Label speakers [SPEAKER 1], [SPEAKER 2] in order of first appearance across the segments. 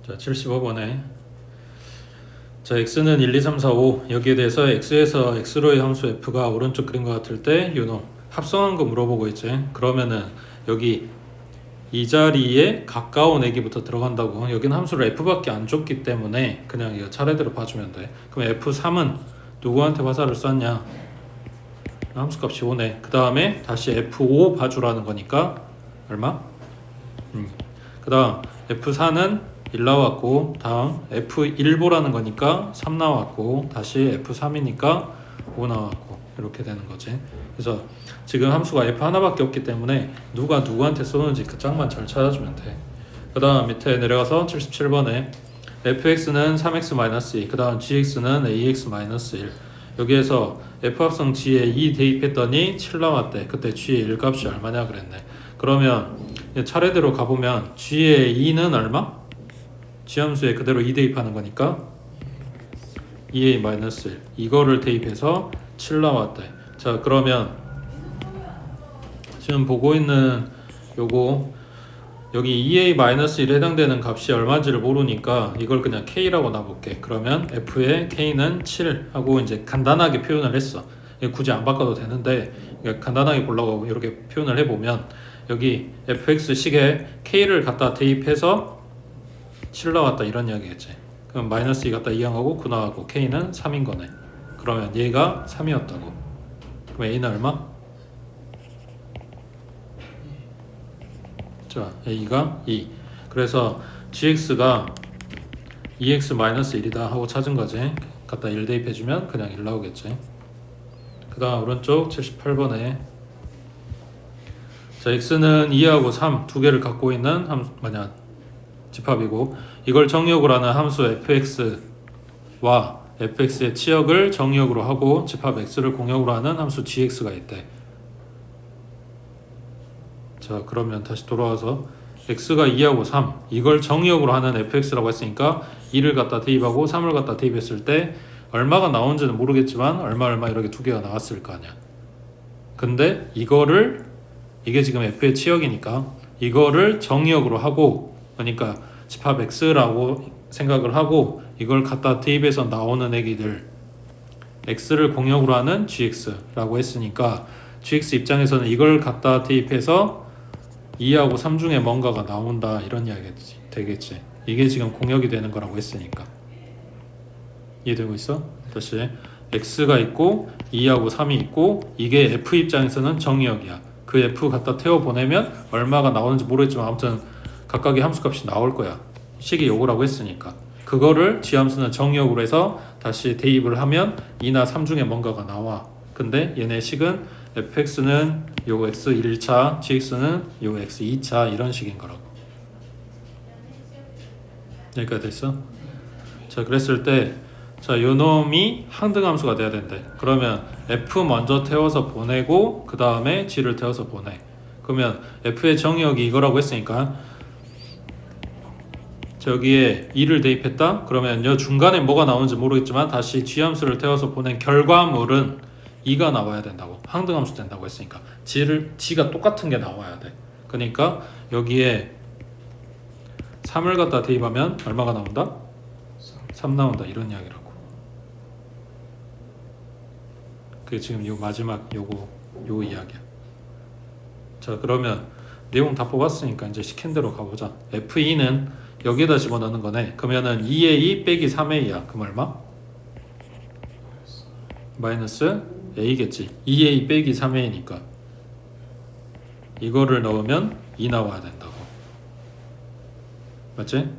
[SPEAKER 1] 자, 75번에 자, x는 1, 2, 3, 4, 5 여기에 대해서 x에서 x로의 함수 f가 오른쪽 그림과 같을 때 요놈 합성한 거 물어보고 있지. 그러면은 여기 이 자리에 가까운 애기부터 들어간다고. 여기는 함수를 f밖에 안 줬기 때문에 그냥 이거 차례대로 봐주면 돼. 그럼 f3은 누구한테 화살을 쐈냐? 함수값이 5네. 그 다음에 다시 f5 봐주라는 거니까 얼마? 그 다음 f4는 1 나왔고, 다음 f1 보라는 거니까 3 나왔고, 다시 f3이니까 5 나왔고, 이렇게 되는 거지. 그래서 지금 함수가 f 하나밖에 없기 때문에 누가 누구한테 쏘는지 그 짝만 잘 찾아주면 돼. 그 다음 밑에 내려가서 77번에 fx는 3x-2, 그 다음 gx는 ax-1. 여기에서 f 합성 g에 2 대입했더니 7 나왔대. 그때 g의 1값이 얼마냐 그랬네. 그러면 차례대로 가보면 g의 2는 얼마? g 함수에 그대로 2 대입하는 거니까 2a-1 이거를 대입해서 7 나왔대. 자, 그러면 지금 보고 있는 요거 여기 2a-1에 해당되는 값이 얼마인지를 모르니까 이걸 그냥 k라고 놔볼게. 그러면 f의 k는 7 하고 이제 간단하게 표현을 했어. 굳이 안 바꿔도 되는데 간단하게 보려고 이렇게 표현을 해보면 여기 fx식에 k를 갖다 대입해서 7 나왔다 이런 이야기겠지. 그럼 마이너스 2 갖다 이항하고 9 나왔고 k는 3인 거네. 그러면 얘가 3이었다고. 그럼 a는 얼마? 자, a가 2. 그래서 gx가 2x-1이다 하고 찾은 거지. 갖다 1 대입해주면 그냥 1 나오겠지. 그 다음 오른쪽 78번에 자, x는 2하고 3 두 개를 갖고 있는 함수 집합이고, 이걸 정의역으로 하는 함수 fx와 fx의 치역을 정의역으로 하고 집합 x를 공역으로 하는 함수 gx가 있대. 자, 그러면 다시 돌아와서 x가 2하고 3 이걸 정의역으로 하는 fx라고 했으니까 2를 갖다 대입하고 3을 갖다 대입했을 때 얼마가 나온지는 모르겠지만 얼마 이렇게 두 개가 나왔을 거 아니야. 근데 이게 지금 f의 치역이니까 이거를 정의역으로 하고, 그러니까 집합 x라고 생각을 하고 이걸 갖다 대입해서 나오는 애기들 x를 공역으로 하는 gx라고 했으니까 gx 입장에서는 이걸 갖다 대입해서 2하고 3 중에 뭔가가 나온다 이런 이야기 되겠지. 이게 지금 공역이 되는 거라고 했으니까. 이해되고 있어? 다시 x가 있고 2하고 3이 있고 이게 f 입장에서는 정의역이야. 그 f 갖다 태워 보내면 얼마가 나오는지 모르겠지만 아무튼 각각의 함수값이 나올 거야. 식이 요거라고 했으니까. 그거를 g함수는 정의역으로 해서 다시 대입을 하면 2나 3 중에 뭔가가 나와. 근데 얘네 식은 fx는 요 x 1차, gx는 요 x 2차 이런 식인 거라고. 여기까지 됐어? 자, 그랬을 때 자, 요 놈이 항등함수가 돼야 된대. 그러면 f 먼저 태워서 보내고 그 다음에 g를 태워서 보내. 그러면 f의 정의역이 이거라고 했으니까 저기에 2를 대입했다? 그러면 요 중간에 뭐가 나오는지 모르겠지만 다시 g함수를 태워서 보낸 결과물은 2가 나와야 된다고. 항등함수 된다고 했으니까 g가 똑같은 게 나와야 돼. 그러니까 여기에 3을 갖다 대입하면 얼마가 나온다? 3 나온다 이런 이야기라고. 그게 지금 요 마지막 요 이야기야. 자, 그러면 내용 다 뽑았으니까 이제 시킨 대로 가보자. f2는 여기에다 집어넣는 거네. 그러면은 2a 빼기 3a야. 그럼 얼마? 마이너스 a겠지. 2a 빼기 3a니까 이거를 넣으면 2 나와야 된다고. 맞지?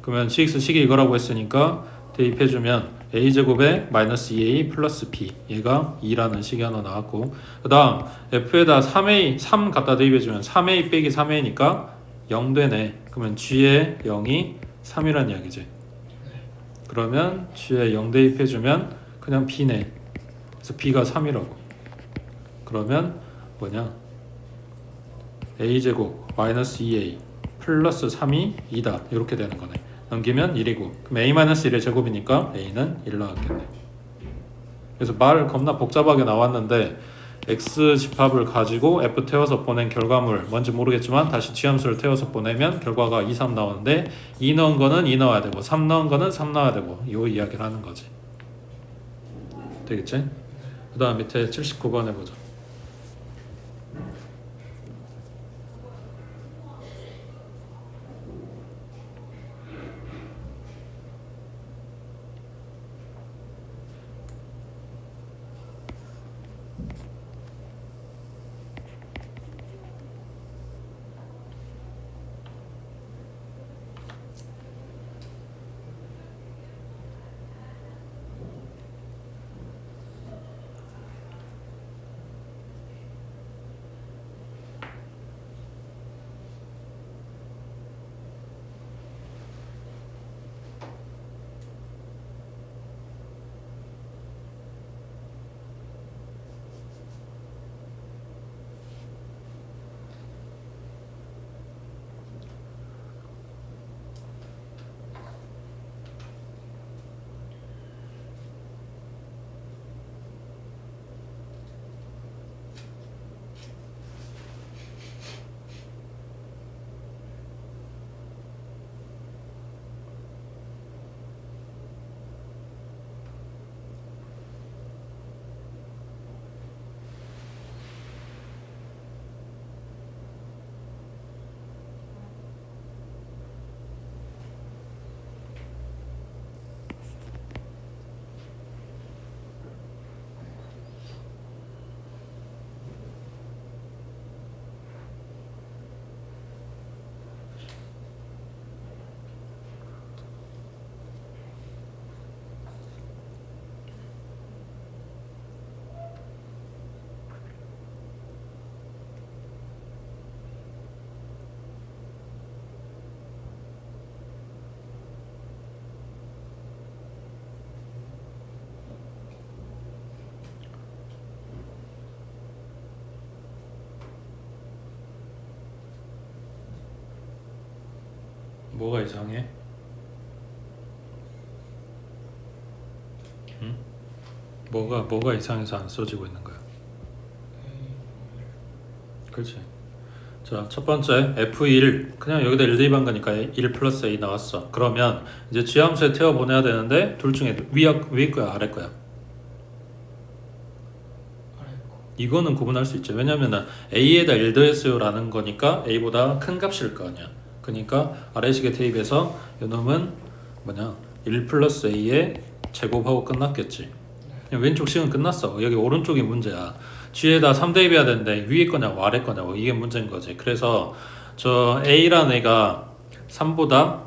[SPEAKER 1] 그러면 gx식이 이거라고 했으니까 대입해주면 a제곱에 마이너스 2a 플러스 b 얘가 2라는 식이 하나 나왔고, 그 다음 f에다 3 갖다 대입해주면 3a 빼기 3a니까 0 되네. 그러면 g에 0이 3이란 이야기지. 그러면 g에 0 대입해주면 그냥 b네. 그래서 b가 3이라고. 그러면 뭐냐? a제곱 마이너스 2a 플러스 3이 2다 이렇게 되는 거네. 넘기면 1이고 그럼 a-1의 제곱이니까 a는 1 나왔겠네. 그래서 말 겁나 복잡하게 나왔는데 x 집합을 가지고 f 태워서 보낸 결과물 뭔지 모르겠지만 다시 취함수를 태워서 보내면 결과가 2, 3 나오는데 2 넣은 거는 2 넣어야 되고 3 넣은 거는 3 넣어야 되고 이 이야기를 하는 거지. 되겠지? 그 다음 밑에 79번 해보자. 뭐가 이상해? 응? 뭐가 이상해서 안 써지고 있는 거야? 그렇지. 자, 첫 번째 F1 그냥 여기다 1 대입한 거니까 1 플러스 A 나왔어. 그러면 이제 지함수에 태워 보내야 되는데 둘 중에 위에 거야 아래 거야? 이거는 구분할 수 있죠. 왜냐면은 A에다 1 더했어요 라는 거니까 A보다 큰 값일 거 아니야. 그러니까 아래식에 대입해서 이놈은 뭐냐 1 플러스 A에 제곱하고 끝났겠지. 왼쪽 식은 끝났어. 여기 오른쪽이 문제야. 뒤에다 3 대입해야 되는데 위에 거냐고 아래 거냐고 이게 문제인 거지. 그래서 저 A라는 애가 3보다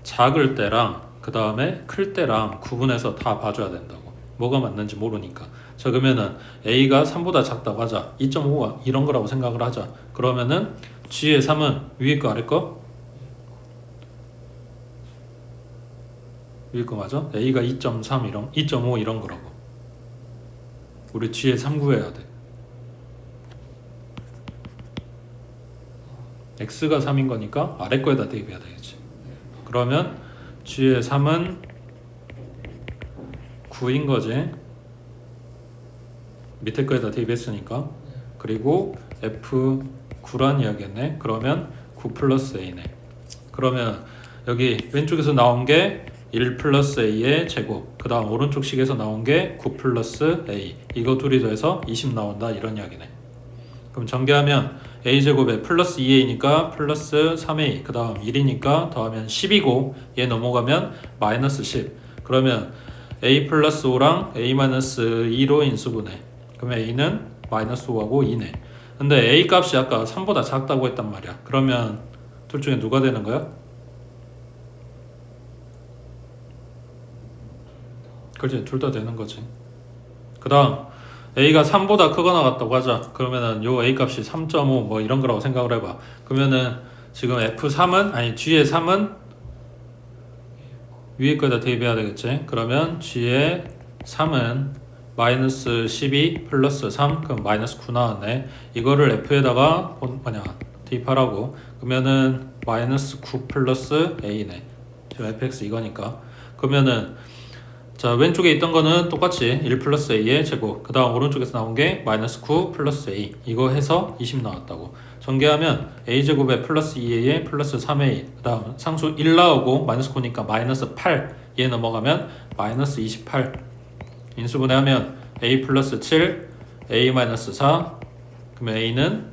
[SPEAKER 1] 작을 때랑 그 다음에 클 때랑 구분해서 다 봐줘야 된다고. 뭐가 맞는지 모르니까. 자, 그러면은 A가 3보다 작다고 하자. 2.5가 이런 거라고 생각을 하자. 그러면은 G의 3은 위에 거 아래 거? 위에 거 맞아? A가 2.3 이런 2.5 이런 거라고. 우리 G의 3 구해야 돼. X가 3인 거니까 아래 거에다 대입해야 되겠지. 그러면 G의 3은 9인 거지. 밑에 거에다 대입했으니까. 그리고 F9란 이야기였네. 그러면 9 플러스 A네. 그러면 여기 왼쪽에서 나온 게 1 플러스 A의 제곱, 그 다음 오른쪽 식에서 나온 게 9 플러스 A, 이거 둘이 더해서 20 나온다 이런 이야기네. 그럼 전개하면 A제곱에 플러스 2A니까 플러스 3A, 그 다음 1이니까 더하면 10이고 얘 넘어가면 마이너스 10. 그러면 A 플러스 5랑 A 마이너스 2로 인수분해. 그러면 A는 마이너스 5하고 2네. 근데 A 값이 아까 3보다 작다고 했단 말이야. 그러면 둘 중에 누가 되는 거야? 그렇지, 둘 다 되는 거지. 그 다음 A가 3보다 크거나 같다고 하자. 그러면은 요 A 값이 3.5 뭐 이런 거라고 생각을 해봐. 그러면은 지금 F3은 아니 G의 3은 위에 거에다 대입해야 되겠지. 그러면 G의 3은 마이너스 12 플러스 3 그럼 마이너스 9 나왔네. 이거를 F에다가 대입하라고. 그러면은 마이너스 9 플러스 A네. 지금 fx 이거니까. 그러면은 자, 왼쪽에 있던 거는 똑같이 1 플러스 a의 제곱, 그 다음 오른쪽에서 나온 게 마이너스 9 플러스 a, 이거 해서 20 나왔다고. 전개하면 a제곱에 플러스 2a 플러스 3a, 그 다음 상수 1 나오고 마이너스 9니까 마이너스 8, 얘 넘어가면 마이너스 28. 인수분해하면 a 플러스 7, a 마이너스 4, 그러면 a는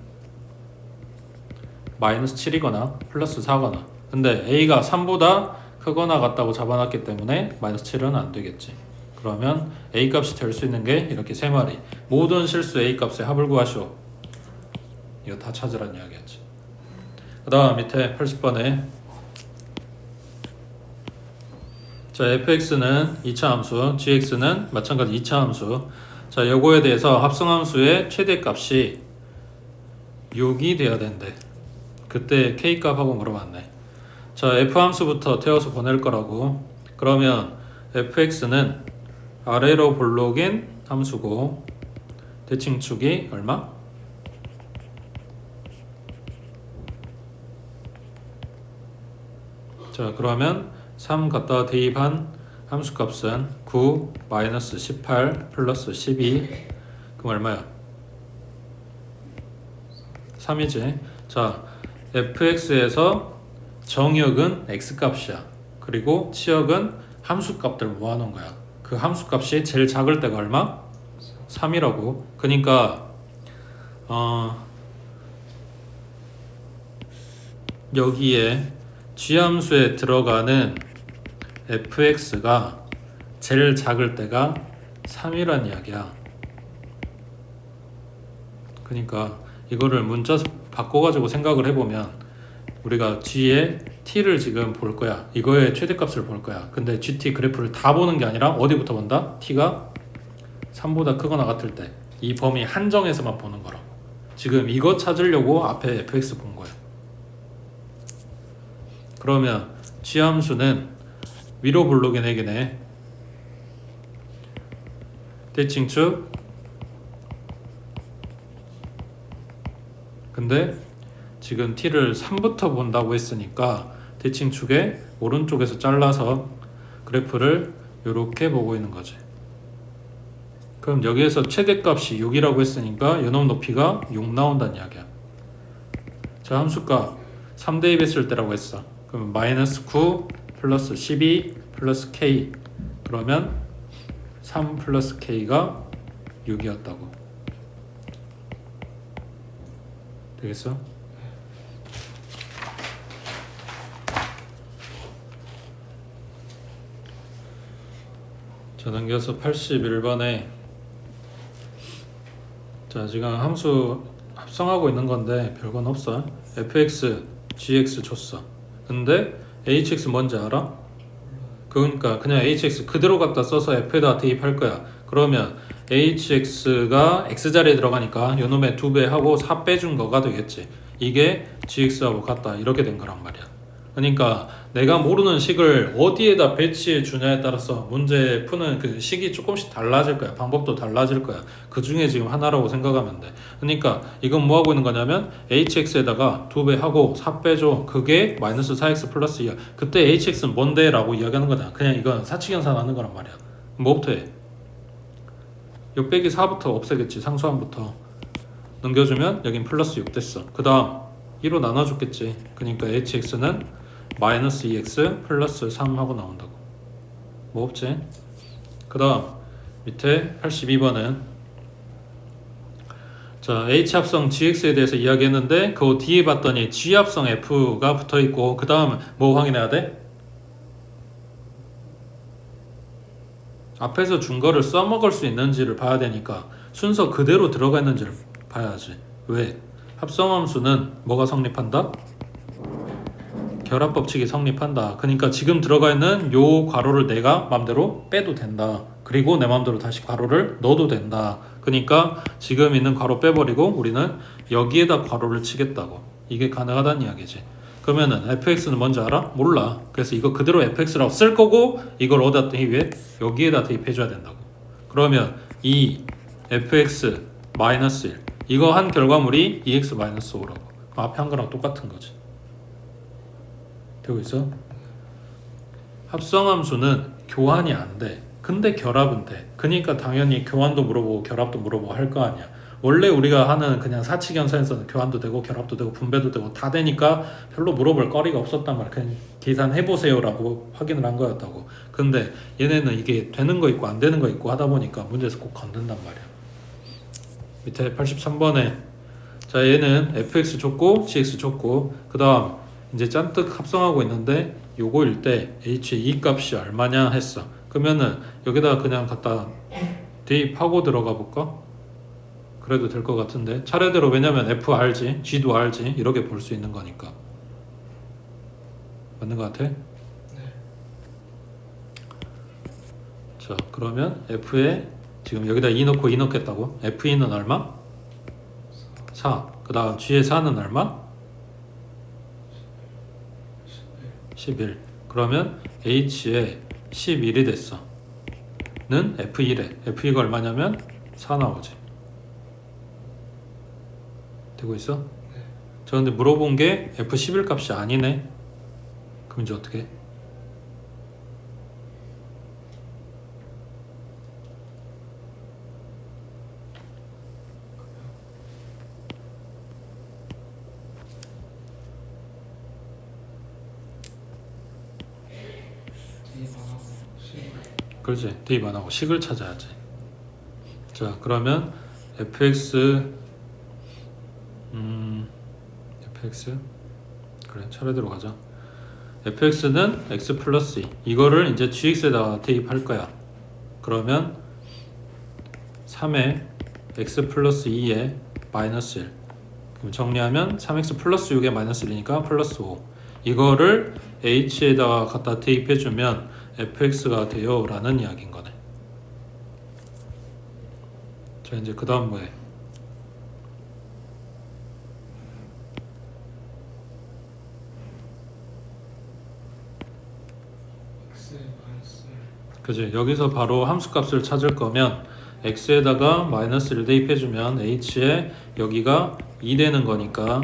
[SPEAKER 1] 마이너스 7이거나 플러스 4거나. 근데 a가 3보다 크거나 같다고 잡아놨기 때문에 마이너스 7은 안 되겠지. 그러면 a 값이 될 수 있는 게 이렇게 세 마리. 모든 실수 a 값의 합을 구하시오. 이거 다 찾으란 이야기였지. 그 다음 밑에 80번에 자, fx는 2차 함수, gx는 마찬가지 2차 함수. 자, 요거에 대해서 합성함수의 최대값이 6이 돼야 된대. 그때 k값하고 물어봤네. 자, f함수부터 태워서 보낼 거라고. 그러면 fx는 아래로 볼록인 함수고 대칭축이 얼마? 자, 그러면 3 갖다 대입한 함수값은 9 마이너스 18 플러스 12. 그럼 얼마야? 3이지. 자, fx에서 정역은 x값이야. 그리고 치역은 함수값들 모아놓은 거야. 그 함수값이 제일 작을 때가 얼마? 3이라고. 그러니까 여기에 g함수에 들어가는 fx가 제일 작을 때가 3이란 이야기야. 그러니까 이거를 문자 바꿔가지고 생각을 해보면 우리가 g의 t를 지금 볼 거야. 이거의 최대값을 볼 거야. 근데 gt 그래프를 다 보는 게 아니라 어디부터 본다? t가 3보다 크거나 같을 때 이 범위 한정에서만 보는 거라고. 지금 이거 찾으려고 앞에 fx 본 거야. 그러면 g함수는 위로 볼록인 애기네. 대칭축. 근데 지금 t를 3부터 본다고 했으니까 대칭축의 오른쪽에서 잘라서 그래프를 이렇게 보고 있는 거지. 그럼 여기에서 최대값이 6이라고 했으니까 요놈 높이가 6 나온다는 이야기야. 자, 함수값 3 대입했을 때라고 했어. 그러면 마이너스 9 플러스 12 플러스 k, 그러면 3 플러스 k가 6이었다고. 되겠어? 자, 넘겨서 81번에 자, 지금 함수 합성하고 있는 건데 별건 없어. fx, gx 줬어. 근데 hx 뭔지 알아? 그러니까 그냥 hx 그대로 갖다 써서 f에다 대입할 거야. 그러면 hx가 x자리에 들어가니까 요놈의 2배 하고 4 빼준 거가 되겠지. 이게 gx하고 같다 이렇게 된 거란 말이야. 그러니까 내가 모르는 식을 어디에다 배치해 주냐에 따라서 문제 푸는 그 식이 조금씩 달라질 거야. 방법도 달라질 거야. 그 중에 지금 하나라고 생각하면 돼. 그러니까 이건 뭐 하고 있는 거냐면 hx에다가 2배 하고 4 빼줘. 그게 마이너스 4x 플러스 2야. 그때 hx는 뭔데? 라고 이야기하는 거잖아. 그냥 이건 사칙연산하는 거란 말이야. 뭐부터 해? 6 빼기 4부터 없애겠지. 상수함부터 넘겨주면 여긴 플러스 6 됐어. 그 다음 2로 나눠줬겠지. 그러니까 hx는 마이너스 2x 플러스 3 하고 나온다고. 뭐 없지? 그 다음 밑에 82번은 자, h합성 gx에 대해서 이야기했는데 그 뒤에 봤더니 g합성 f가 붙어있고 그 다음 뭐 확인해야 돼? 앞에서 준 거를 써먹을 수 있는지를 봐야 되니까 순서 그대로 들어가 있는지를 봐야지. 왜? 합성함수는 뭐가 성립한다? 결합법칙이 성립한다. 그러니까 지금 들어가 있는 요 괄호를 내가 맘대로 빼도 된다. 그리고 내 맘대로 다시 괄호를 넣어도 된다. 그러니까 지금 있는 괄호 빼버리고 우리는 여기에다 괄호를 치겠다고. 이게 가능하다는 이야기지. 그러면은 fx는 뭔지 알아? 몰라. 그래서 이거 그대로 fx라고 쓸 거고 이걸 어디다 대입해? 여기에다 대입해줘야 된다고. 그러면 이 fx 마이너스 1 이거 한 결과물이 2x 마이너스 5라고. 앞에 한 거랑 똑같은 거지. 되고 있어? 합성함수는 교환이 안 돼. 근데 결합은 돼. 그러니까 당연히 교환도 물어보고 결합도 물어보고 할 거 아니야. 원래 우리가 하는 그냥 사칙연산에서는 교환도 되고 결합도 되고 분배도 되고 다 되니까 별로 물어볼 거리가 없었단 말이야. 그냥 계산해보세요라고 확인을 한 거였다고. 근데 얘네는 이게 되는 거 있고 안 되는 거 있고 하다 보니까 문제에서 꼭 건든단 말이야. 밑에 83번에 자 얘는 fx 줬고 gx 줬고 그 다음 이제 잔뜩 합성하고 있는데 요거일 때 h의 이 값이 얼마냐 했어. 그러면은 여기다가 그냥 갖다 대입하고 들어가 볼까? 그래도 될 것 같은데 차례대로. 왜냐면 f 알지 g도 알지 이렇게 볼 수 있는 거니까. 맞는 것 같아?
[SPEAKER 2] 네.
[SPEAKER 1] 자 그러면 f에 지금 여기다 2 넣고 2 넣겠다고. f2는 얼마? 4. 그 다음 g의 4는 얼마? 11. 그러면 h에 11이 됐어. 는 f2래. f2가 얼마냐면 4 나오지. 되고 있어?
[SPEAKER 2] 네.
[SPEAKER 1] 저 근데 물어본 게 f11 값이 아니네. 그럼 이제 어떻게 해?
[SPEAKER 2] 대입하고 식을
[SPEAKER 1] 그렇지. 대입 안 하고 식을 찾아야지. 자 그러면 fx fx 그래 차례대로 가자. fx는 x 플러스 2 이거를 이제 gx에다가 대입할 거야. 그러면 3에 x 플러스 2에 마이너스 1. 그럼 정리하면 3x 플러스 6에 마이너스 1이니까 플러스 5. 이거를 h에다가 갖다 대입해주면 fx가 돼요 라는 이야기인 거네. 자 이제 그 다음 뭐해?
[SPEAKER 2] x 마이너스
[SPEAKER 1] 그지? 여기서 바로 함수값을 찾을 거면 x에다가 마이너스 1 대입해주면 h에 여기가 2 되는 거니까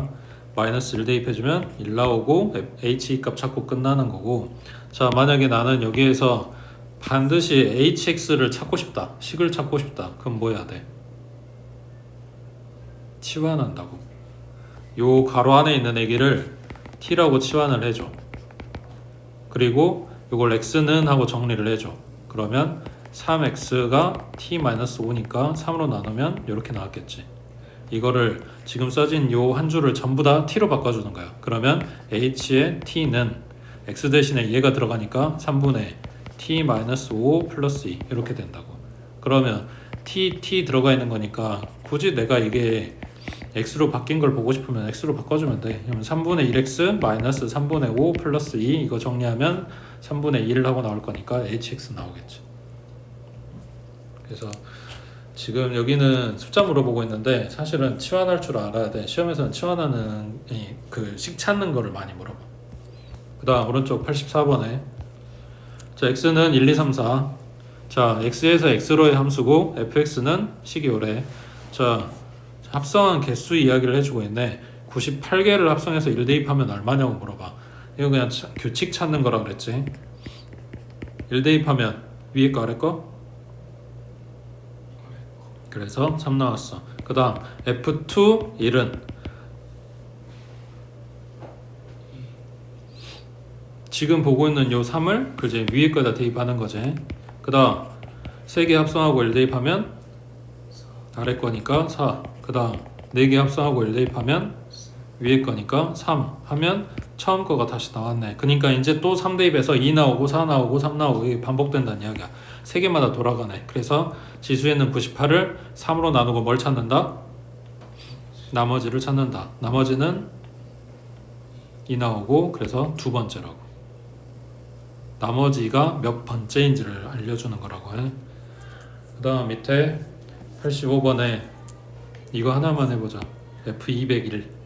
[SPEAKER 1] 마이너스 1 대입해주면 1 나오고 h 값 찾고 끝나는 거고. 자 만약에 나는 여기에서 반드시 hx를 찾고 싶다, 식을 찾고 싶다. 그럼 뭐 해야 돼? 치환한다고. 요 가로 안에 있는 애기를 t라고 치환을 해줘. 그리고 이걸 x는 하고 정리를 해줘. 그러면 3x가 t-5니까 3으로 나누면 이렇게 나왔겠지. 이거를 지금 써진 요 한 줄을 전부 다 t로 바꿔주는 거야. 그러면 h의 t는 x 대신에 얘가 들어가니까 3분의 t-5 플러스 2 이렇게 된다고. 그러면 t 들어가 있는 거니까 굳이 내가 이게 x로 바뀐 걸 보고 싶으면 x로 바꿔주면 돼. 그러면 3분의 1x 마이너스 3분의 5 플러스 2 이거 정리하면 3분의 1 하고 나올 거니까 hx 나오겠지. 그래서 지금 여기는 숫자 물어보고 있는데 사실은 치환할 줄 알아야 돼. 시험에서는 치환하는 그 식 찾는 거를 많이 물어봐. 그 다음 오른쪽 84번에 자 x는 1, 2, 3, 4. 자 x에서 x로의 함수고 fx는 식이 오래. 자 합성한 개수 이야기를 해주고 있네. 98개를 합성해서 1 대입하면 얼마냐고 물어봐. 이거 그냥 규칙 찾는 거라 그랬지. 1 대입하면 위에 거 아래 거? 그래서 3 나왔어. 그 다음 F2 1은 지금 보고 있는 요 3을 그제 위에 거다 대입하는 거지. 그 다음 3개 합성하고 1 대입하면 아래 거니까 4. 그 다음 4개 합성하고 1 대입하면 위에 거니까 3 하면 처음 거가 다시 나왔네. 그러니까 이제 또 3 대입해서 2 나오고 4 나오고 3 나오고 이게 반복된다는 이야기야. 3개마다 돌아가네. 그래서 지수에는 98을 3으로 나누고 뭘 찾는다? 나머지를 찾는다. 나머지는 2 나오고 그래서 두 번째라고. 나머지가 몇 번째인지를 알려주는 거라고 해. 그 다음 밑에 85번에 이거 하나만 해보자. F201.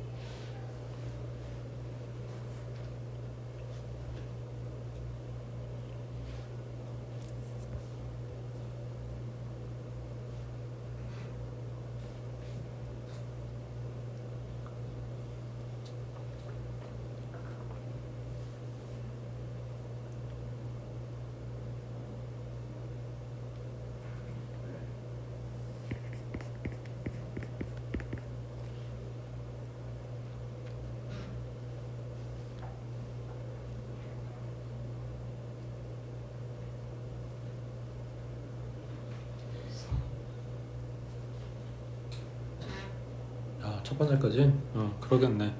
[SPEAKER 1] 첫 번째까지? 그러겠네.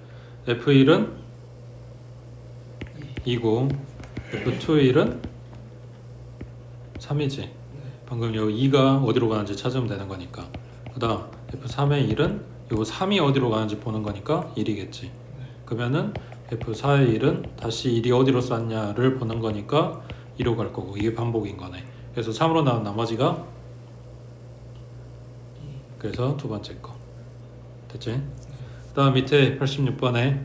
[SPEAKER 1] F1은 2고 F2의 1은 3이지. 방금 여기 2가 어디로 가는지 찾으면 되는 거니까. 그 다음 F3의 1은 요 3이 어디로 가는지 보는 거니까 1이겠지. 그러면은 F4의 1은 다시 1이 어디로 쌌냐를 보는 거니까 2로 갈 거고, 이게 반복인 거네. 그래서 3으로 나온 나머지가, 그래서 두 번째 거 됐지? 그 다음 밑에 86번에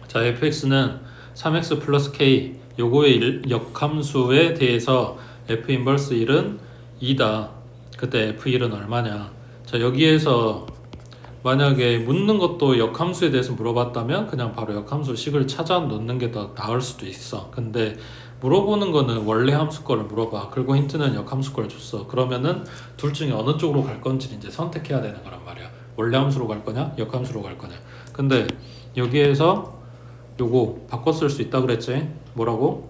[SPEAKER 1] 자 fx는 3x 플러스 k 요거의 역함수에 대해서 f 인버스 1은 2다. 그때 f1은 얼마냐. 자 여기에서 만약에 묻는 것도 역함수에 대해서 물어봤다면 그냥 바로 역함수 식을 찾아 놓는 게 더 나을 수도 있어. 근데 물어보는 거는 원래 함수 거를 물어봐. 그리고 힌트는 역함수 거를 줬어. 그러면은 둘 중에 어느 쪽으로 갈 건지 이제 선택해야 되는 거란 말이야. 원래 함수로 갈 거냐 역함수로 갈 거냐. 근데 여기에서 요거 바꿔 쓸 수 있다 그랬지. 뭐라고?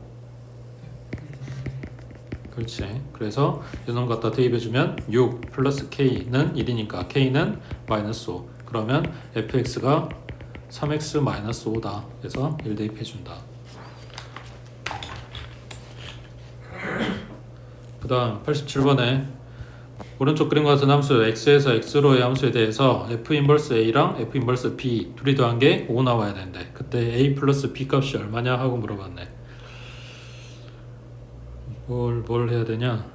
[SPEAKER 1] 그렇지. 그래서 이놈 갖다 대입해주면 6 플러스 k는 1이니까 k는 마이너스 5. 그러면 fx가 3x 마이너스 5다. 그래서 1 대입해준다. 그 다음 87번에 오른쪽 그림과 같은 함수 x에서 x로의 함수에 대해서 f 인버스 a랑 f 인버스 b 둘이 더한 게 5 나와야 되는데 그때 a 플러스 b 값이 얼마냐 하고 물어봤네. 뭘 해야 되냐?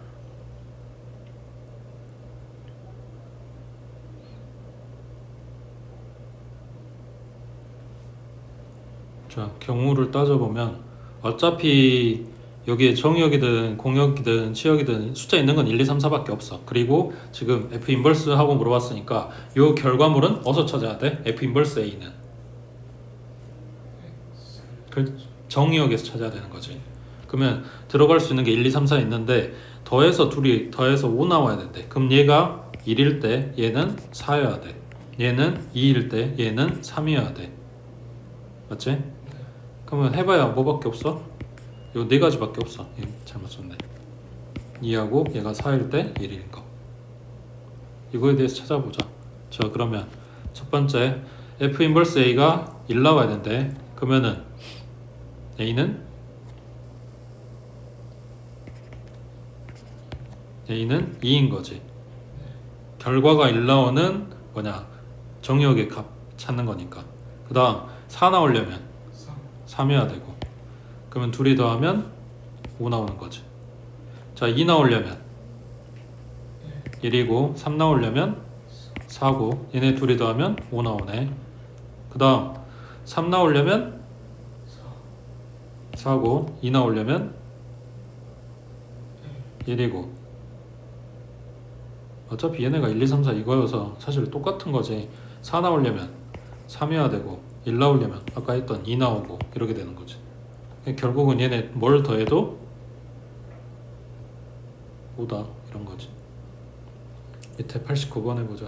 [SPEAKER 1] 자, 경우를 따져보면 어차피 여기에 정역이든 공역이든 치역이든 숫자 있는 건 1, 2, 3, 4밖에 없어. 그리고 지금 F 인버스 하고 물어봤으니까 요 결과물은 어디서 찾아야 돼? F 인버스 A는 그 정역에서 찾아야 되는 거지. 그러면 들어갈 수 있는 게 1, 2, 3, 4 있는데 더해서 둘이 더해서 5 나와야 된대. 그럼 얘가 1일 때 얘는 4여야 돼. 얘는 2일 때 얘는 3이어야 돼. 맞지? 그러면 해봐야 뭐밖에 없어? 요 네 가지밖에 없어. 잘못 썼네. 2하고 얘가 4일 때 1인 거. 이거에 대해서 찾아보자. 자 그러면 첫 번째 F 인버스 A가 1 나와야 되는데 그러면은 A는 2인 거지. 결과가 1 나오는 뭐냐 정역의 값 찾는 거니까. 그 다음 4 나오려면 3이어야 되고 그러면 둘이 더하면 5 나오는 거지. 자 2 나오려면 1이고 3 나오려면 4고 얘네 둘이 더하면 5 나오네. 그 다음 3 나오려면 4고 2 나오려면 1이고 어차피 얘네가 1, 2, 3, 4 이거여서 사실 똑같은 거지. 4 나오려면 3이어야 되고 1 나오려면 아까 했던 2 나오고 이렇게 되는 거지. 결국은 얘네 뭘 더해도 5다 이런 거지. 밑에 89번 해보자.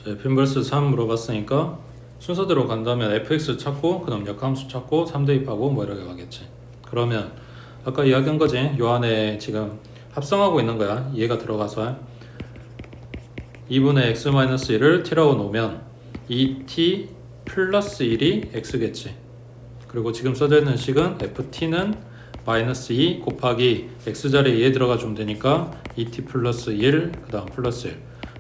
[SPEAKER 1] 자, F 인버스 3 물어봤으니까 순서대로 간다면 fx 찾고 그 다음 역함수 찾고 3 대입하고 뭐 이렇게 가겠지. 그러면 아까 이야기한 거지. 요 안에 지금 합성하고 있는 거야. 얘가 들어가서 2분의 x-1을 t라고 놓으면 2t 플러스 1이 x겠지. 그리고 지금 써져 있는 식은 ft는 마이너스 2 곱하기 x자리에 얘 들어가 주면 되니까 2t 플러스 1 그 다음 플러스 1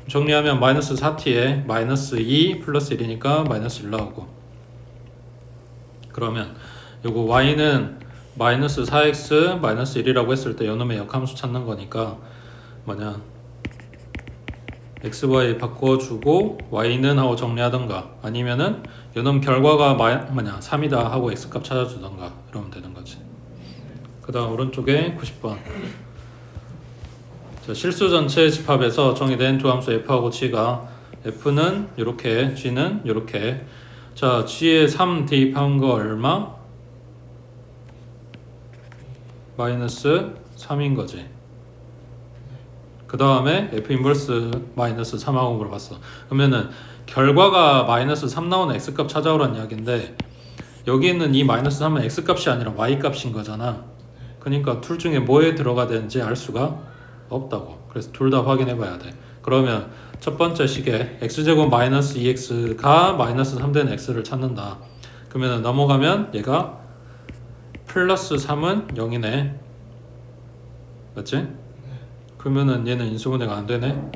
[SPEAKER 1] 정리하면 마이너스 4t에 마이너스 2 플러스 1이니까 마이너스 1 나오고 그러면 요거 y는 마이너스 4x 마이너스 1이라고 했을 때 요놈의 역함수 찾는 거니까 뭐냐 x, y 바꿔주고 y는 하고 정리하던가 아니면은 요놈 결과가 3이다 하고 x 값 찾아주던가 이러면 되는 거지. 그 다음 오른쪽에 90번 자, 실수 전체 집합에서 정의된 두 함수 f하고 g가 f는 이렇게 g는 이렇게 자 g에 3 대입한 거 얼마? 마이너스 3인 거지. 그 다음에 f 인버스 마이너스 3하고 물어봤어. 그러면은 결과가 마이너스 3 나오는 x값 찾아오란 이야기인데 여기 있는 이 마이너스 3은 x값이 아니라 y값인 거잖아. 그러니까 둘 중에 뭐에 들어가 되는지 알 수가 없다고. 그래서 둘 다 확인해 봐야 돼. 그러면 첫 번째 식에 x제곱 마이너스 2x가 마이너스 3 된 x를 찾는다. 그러면 넘어가면 얘가 플러스 3은 0이네. 맞지? 그러면은 얘는 인수분해가 안 되네.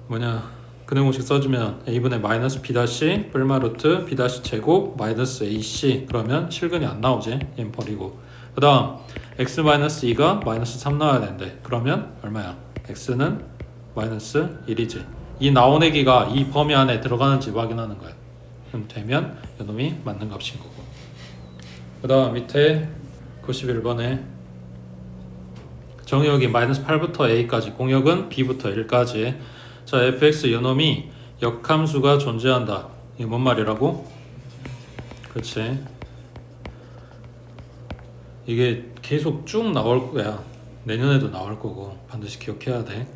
[SPEAKER 1] 뭐냐? 근해 공식 써주면 a분의 마이너스 b 다시 뿔마 루트 b 다시 제곱 마이너스 ac 그러면 실근이 안 나오지. 얘는 버리고. 그 다음 x 마이너스 2가 마이너스 3 나와야 되는데 그러면 얼마야? x는 마이너스 1이지. 이 나온 애기가 이 범위 안에 들어가는지 확인하는 거야. 그럼 되면 이놈이 맞는 값인 거고. 그 다음 밑에 91번에 정의역이 마이너스 8부터 a까지 공역은 b부터 1까지 자 fx 이놈이 역함수가 존재한다. 이게 뭔 말이라고? 그렇지. 이게 계속 쭉 나올 거야. 내년에도 나올 거고 반드시 기억해야 돼.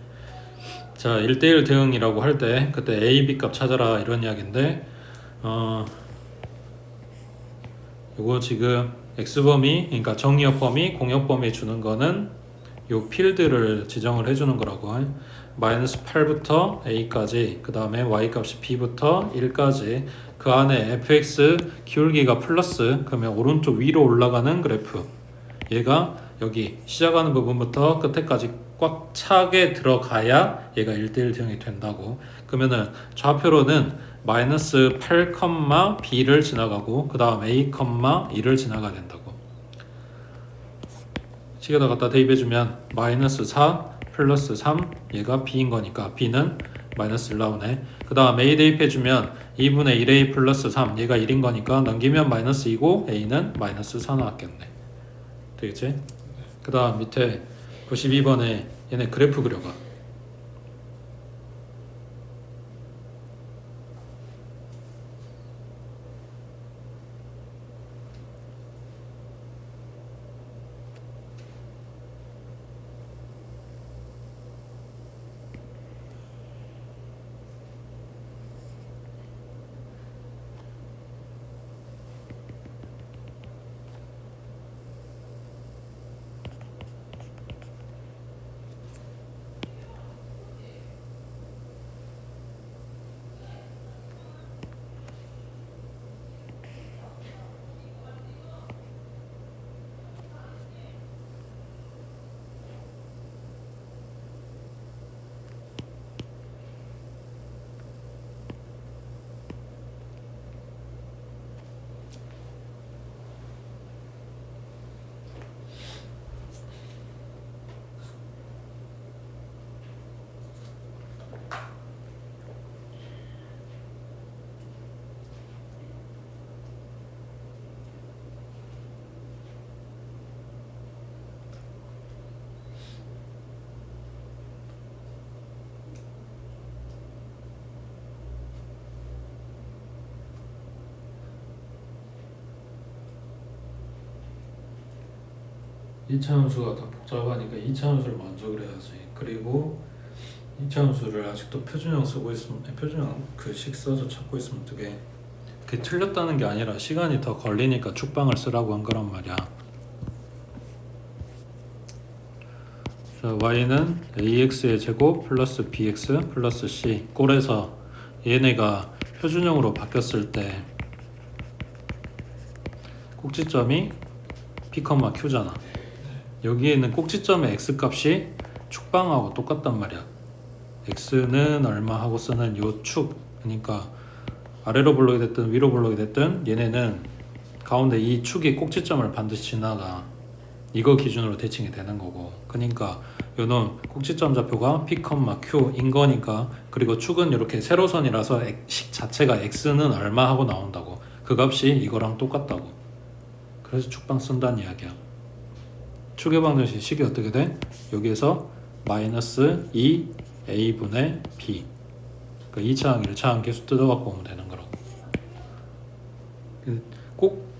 [SPEAKER 1] 자 1대1 대응이라고 할 때 그때 a, b 값 찾아라 이런 이야기인데 요거 지금 x범위 그러니까 정의역 범위 공역 범위 주는 거는 요 필드를 지정을 해주는 거라고. 마이너스 8부터 a까지 그 다음에 y값이 b부터 1까지 그 안에 fx 기울기가 플러스 그러면 오른쪽 위로 올라가는 그래프 얘가 여기 시작하는 부분부터 끝에까지 꽉 차게 들어가야 얘가 1대1 대응이 된다고. 그러면은 좌표로는 마이너스 8, b를 지나가고 그 다음 a, 2를 지나가야 된다고. 식에다 갖다 대입해주면 마이너스 4 플러스 3 얘가 b인 거니까 b는 마이너스 1 나오네. 그 다음 a 대입해주면 2분의 1a 플러스 3 얘가 1인 거니까 넘기면 마이너스 2고 a는 마이너스 4 나왔겠네. 되겠지? 그 다음 밑에 92번에 얘네 그래프 그려봐. 이차 함수가 더 복잡하니까 2차 함수를 먼저 그려야지. 그리고 2차 함수를 아직도 표준형 쓰고 있으면 표준형 그 식 써서 찾고 있으면 어떡해. 그게 틀렸다는 게 아니라 시간이 더 걸리니까 축방을 쓰라고 한 거란 말이야. 자, y는 ax의 제곱 플러스 bx 플러스 c. 꼴에서 얘네가 표준형으로 바뀌었을 때 꼭지점이 p, q잖아. 여기에 있는 꼭지점의 x 값이 축방하고 똑같단 말이야. x는 얼마 하고 쓰는 요 축, 그러니까 아래로 블록이 됐든 위로 블록이 됐든 얘네는 가운데 이 축이 꼭지점을 반드시 지나가. 이거 기준으로 대칭이 되는 거고, 그러니까 요놈 꼭지점 좌표가 p, q인 거니까, 그리고 축은 이렇게 세로선이라서 식 자체가 x는 얼마 하고 나온다고. 그 값이 이거랑 똑같다고. 그래서 축방 쓴다는 이야기야. 축의 방정식 식이 어떻게 돼? 여기에서 마이너스 2a분의 b, 그러니까 2차항 1차항 계속 뜯어갖고 오면 되는 거라고. 꼭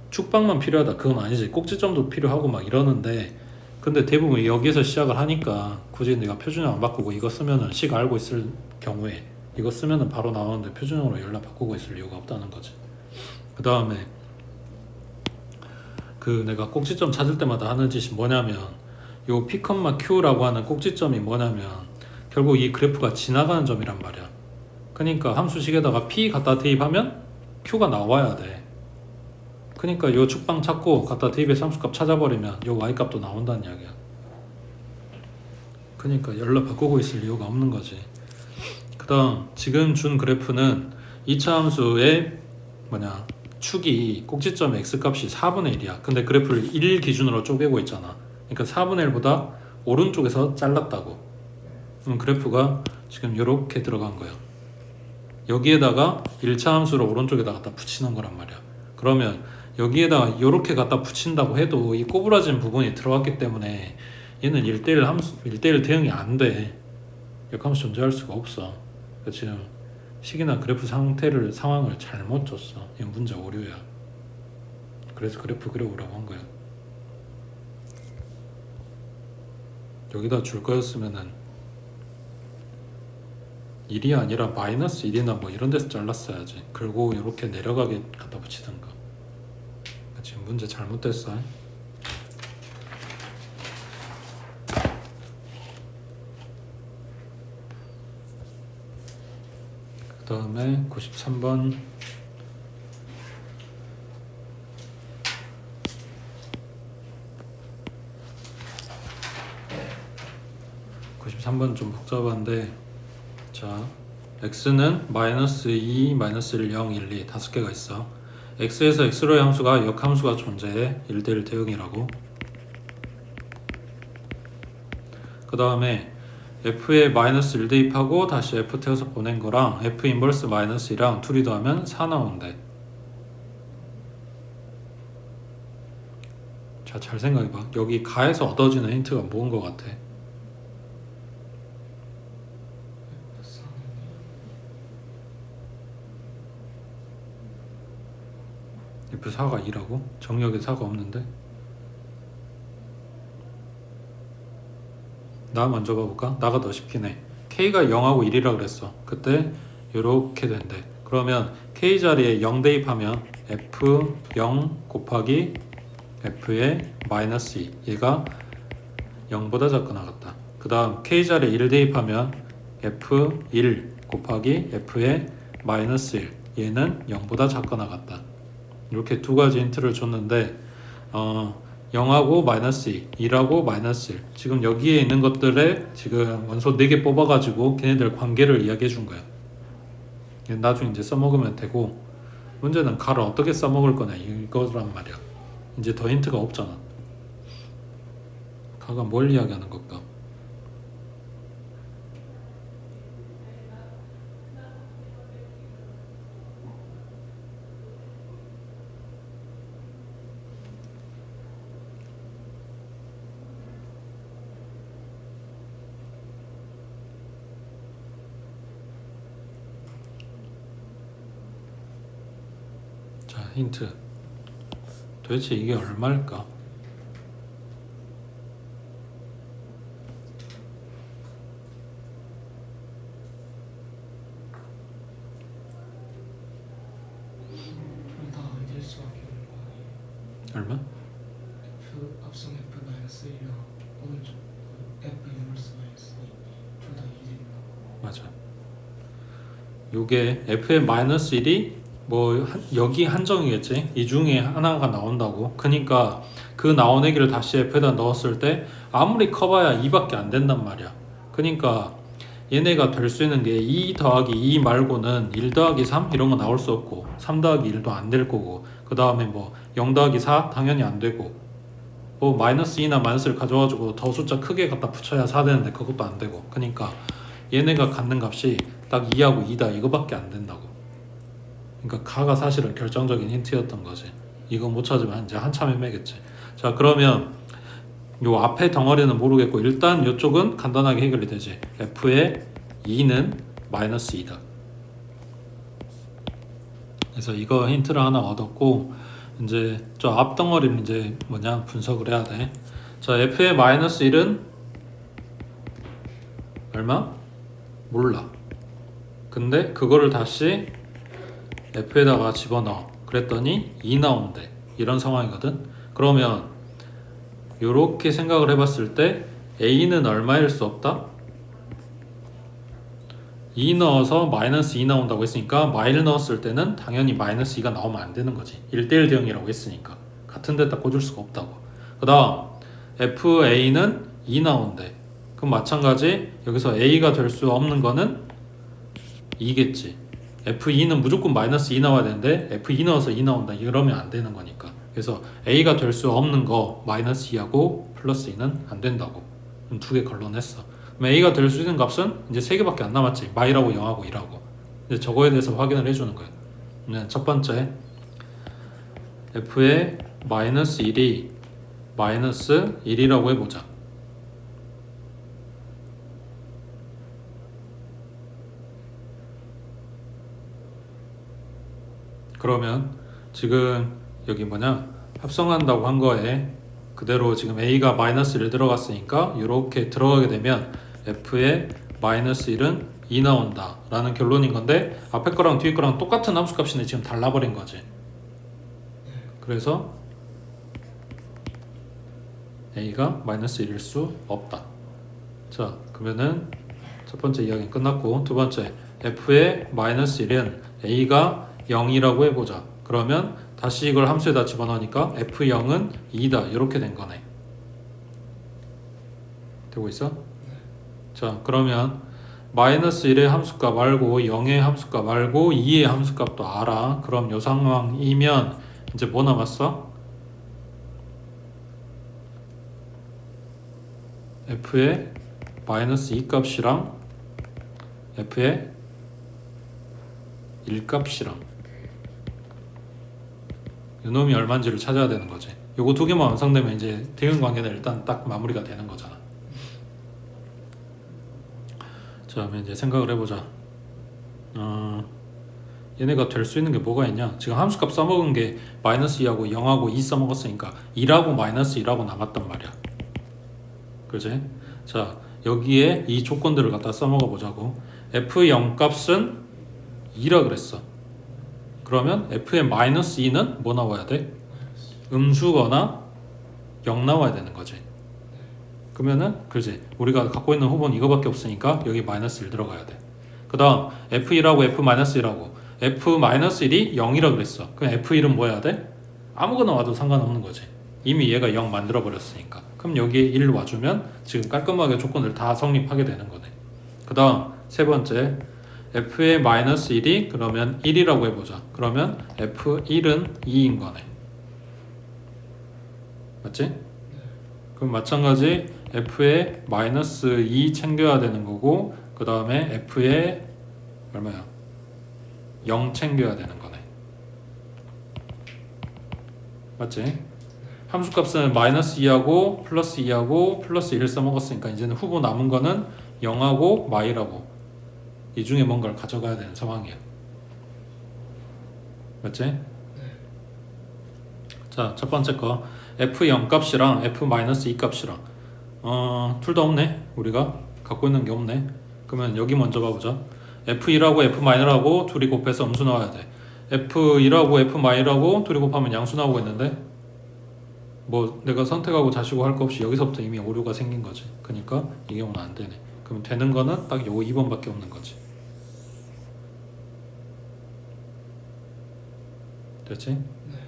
[SPEAKER 1] 축방만 필요하다 그건 아니지. 꼭지점도 필요하고 막 이러는데, 근데 대부분 여기서 시작을 하니까 굳이 내가 표준형 안 바꾸고 이거 쓰면은 식 알고 있을 경우에 이거 쓰면은 바로 나오는데 표준형으로 연락 바꾸고 있을 이유가 없다는 거지. 그 다음에 그 내가 꼭지점 찾을 때마다 하는 짓이 뭐냐면, 요 p, q라고 하는 꼭지점이 뭐냐면 결국 이 그래프가 지나가는 점이란 말이야. 그러니까 함수식에다가 p 갖다 대입하면 q가 나와야 돼. 그러니까 요 축방 찾고 갖다 대입해서 함수값 찾아버리면 요 y값도 나온다는 이야기야. 그러니까 연락 바꾸고 있을 이유가 없는 거지. 그 다음 지금 준 그래프는 2차 함수의 축이 꼭지점 x값이 4분의 1이야. 근데 그래프를 1 기준으로 쪼개고 있잖아. 그러니까 4분의 1보다 오른쪽에서 잘랐다고. 그럼 그래프가 지금 이렇게 들어간 거야. 여기에다가 1차 함수를 오른쪽에다 갖다 붙이는 거란 말이야. 그러면 여기에다가 이렇게 갖다 붙인다고 해도 이 꼬부라진 부분이 들어갔기 때문에 얘는 1대1 함수, 1대1 대응이 안 돼. 역함수 존재할 수가 없어. 그러니까 지금 식이나 그래프 상황을 잘못 줬어. 이건 문제 오류야. 그래서 그래프 그려보라고 한 거야. 여기다 줄 거였으면은 1이 아니라 마이너스 1이나 뭐 이런 데서 잘랐어야지. 그리고 이렇게 내려가게 갖다 붙이던가. 지금 문제 잘못됐어. 그 다음에 93번 93번 좀 복잡한데, 자 x는 마이너스 2, 마이너스 1, 0, 1, 2 다섯 개가 있어. x에서 x로의 함수가 역함수가 존재해. 1대1 대응이라고. 그 다음에 f에 마이너스 1 대입하고 다시 f 태워서 보낸 거랑 f 인버스 마이너스 2랑 둘이 더하면 4 나온대. 자, 잘 생각해봐. 여기 가에서 얻어지는 힌트가 뭔 거 같아? F4가 2라고? 정역에 4가 없는데? 나 먼저 봐볼까? 나가 더 쉽긴 해. K가 0하고 1이라 그랬어. 그때 요렇게 된대. 그러면 K 자리에 0 대입하면 F0 곱하기 F의 마이너스 2, 얘가 0보다 작거나 같다. 그 다음 K 자리에 1 대입하면 F1 곱하기 F의 마이너스 1, 얘는 0보다 작거나 같다. 이렇게 두 가지 힌트를 줬는데 0하고 마이너스 2, 1하고 마이너스 1, 지금 여기에 있는 것들에 지금 원소 4개 뽑아가지고 걔네들 관계를 이야기해 준 거야. 나중에 이제 써먹으면 되고, 문제는 가를 어떻게 써먹을 거냐 이거란 말이야. 이제 더 힌트가 없잖아. 가가 뭘 이야기하는 걸까? 자, 힌트. 도대체 이게 얼마일까?
[SPEAKER 2] 둘 다 될 수밖에 없는 거 아니에요?
[SPEAKER 1] 얼마?
[SPEAKER 2] F 앞선 F 마이너스 1이랑 오른쪽 F 인버스 마이너스 둘다 2입니다.
[SPEAKER 1] 맞아. 요게 f의 마이너스 1이 뭐 여기 한정이겠지. 이 중에 하나가 나온다고. 그러니까 그 나온 애기를 다시 f에다 넣었을 때 아무리 커봐야 2밖에 안 된단 말이야. 그러니까 얘네가 될 수 있는 게 2 더하기 2 말고는 1 더하기 3 이런 거 나올 수 없고 3 더하기 1도 안 될 거고 그 다음에 뭐 0 더하기 4 당연히 안 되고 뭐 마이너스 2나 마이너스를 가져가지고 더 숫자 크게 갖다 붙여야 4 되는데 그것도 안 되고 그러니까 얘네가 갖는 값이 딱 2하고 2다 이거밖에 안 된다고. 그러니까 가가 사실은 결정적인 힌트였던 거지. 이거 못 찾으면 이제 한참 헤매겠지. 자 그러면 요 앞에 덩어리는 모르겠고 일단 이쪽은 간단하게 해결이 되지. f의 2는 마이너스 2다. 그래서 이거 힌트를 하나 얻었고 이제 저 앞 덩어리는 이제 뭐냐 분석을 해야 돼. 자 f의 마이너스 1은 얼마? 몰라. 근데 그거를 다시 f에다가 집어넣어. 그랬더니 2 나온대. 이런 상황이거든. 그러면 요렇게 생각을 해봤을 때 a는 얼마일 수 없다? 2 넣어서 마이너스 2 나온다고 했으니까 마이를 넣었을 때는 당연히 마이너스 2가 나오면 안 되는 거지. 1대1 대응이라고 했으니까 같은 데다 꽂을 수가 없다고. 그 다음 fa는 2 나온대. 그럼 마찬가지 여기서 a가 될 수 없는 거는 2겠지. f2는 무조건 마이너스 2 나와야 되는데 f2 넣어서 2 나온다 이러면 안 되는 거니까. 그래서 a가 될 수 없는 거 마이너스 2하고 플러스 2는 안 된다고. 두 개 걸러냈어. 그럼 a가 될 수 있는 값은 이제 3개밖에 안 남았지. 마이라고 0하고 1하고. 이제 저거에 대해서 확인을 해주는 거야. 첫 번째 f의 마이너스 1이 마이너스 1이라고 해보자. 그러면 지금 여기 뭐냐 합성한다고 한 거에 그대로 지금 a가 마이너스 1 들어갔으니까 이렇게 들어가게 되면 f의 마이너스 1은 2 나온다 라는 결론인 건데 앞에 거랑 뒤에 거랑 똑같은 함수값인데 지금 달라버린 거지. 그래서 a가 마이너스 1일 수 없다. 자 그러면은 첫 번째 이야기는 끝났고 두 번째 f의 마이너스 1은 a가 0이라고 해보자. 그러면 다시 이걸 함수에다 집어넣으니까 f0은 2다 이렇게 된 거네. 되고 있어? 자 그러면 마이너스 1의 함수값 말고 0의 함수값 말고 2의 함수값도 알아. 그럼 이 상황이면 이제 뭐 남았어? f의 마이너스 2 값이랑 f의 1 값이랑 요놈이 얼마인지를 찾아야 되는 거지. 요거 두 개만 완성되면 이제 대응 관계는 일단 딱 마무리가 되는 거잖아. 자, 그럼 이제 생각을 해보자. 얘네가 될 수 있는 게 뭐가 있냐? 지금 함수값 써먹은 게 마이너스 2하고 0하고 2 써먹었으니까 1하고 마이너스 1하고 남았단 말이야. 그지? 자, 여기에 이 조건들을 갖다 써먹어 보자고. f0 값은 2라 그랬어. 그러면 f의 마이너스 2는 뭐 나와야 돼? 음수거나 0 나와야 되는 거지. 그러면은 그지 우리가 갖고 있는 후보는 이거밖에 없으니까 여기 마이너스 1 들어가야 돼. 그 다음 f1하고 f-1하고 f-1이 0이라 그랬어. 그럼 f1은 뭐 해야 돼? 아무거나 와도 상관없는 거지. 이미 얘가 0 만들어 버렸으니까. 그럼 여기에 1 와주면 지금 깔끔하게 조건을 다 성립하게 되는 거네. 그 다음 세 번째 f의 마이너스 1이 그러면 1이라고 해보자. 그러면 f1은 2인 거네. 맞지? 그럼 마찬가지 f의 마이너스 2 챙겨야 되는 거고 그 다음에 f의 얼마야? 0 챙겨야 되는 거네. 맞지? 함수값은 마이너스 2하고 플러스 2하고 플러스 1을 써먹었으니까 이제는 후보 남은 거는 0하고 마이라고 이 중에 뭔가를 가져가야 되는 상황이야. 맞지? 자, 첫 번째 거 f0 값이랑 f-2 값이랑 둘 다 없네. 우리가 갖고 있는 게 없네. 그러면 여기 먼저 봐보자. f1하고 f-하고 둘이 곱해서 음수 나와야 돼. f1하고 f-하고 둘이 곱하면 양수 나오고 있는데 뭐 내가 선택하고 자시고 할 거 없이 여기서부터 이미 오류가 생긴 거지. 그러니까 이 경우는 안 되네. 그럼 되는 거는 딱 요거 2번밖에 없는 거지. 됐지?
[SPEAKER 2] 네.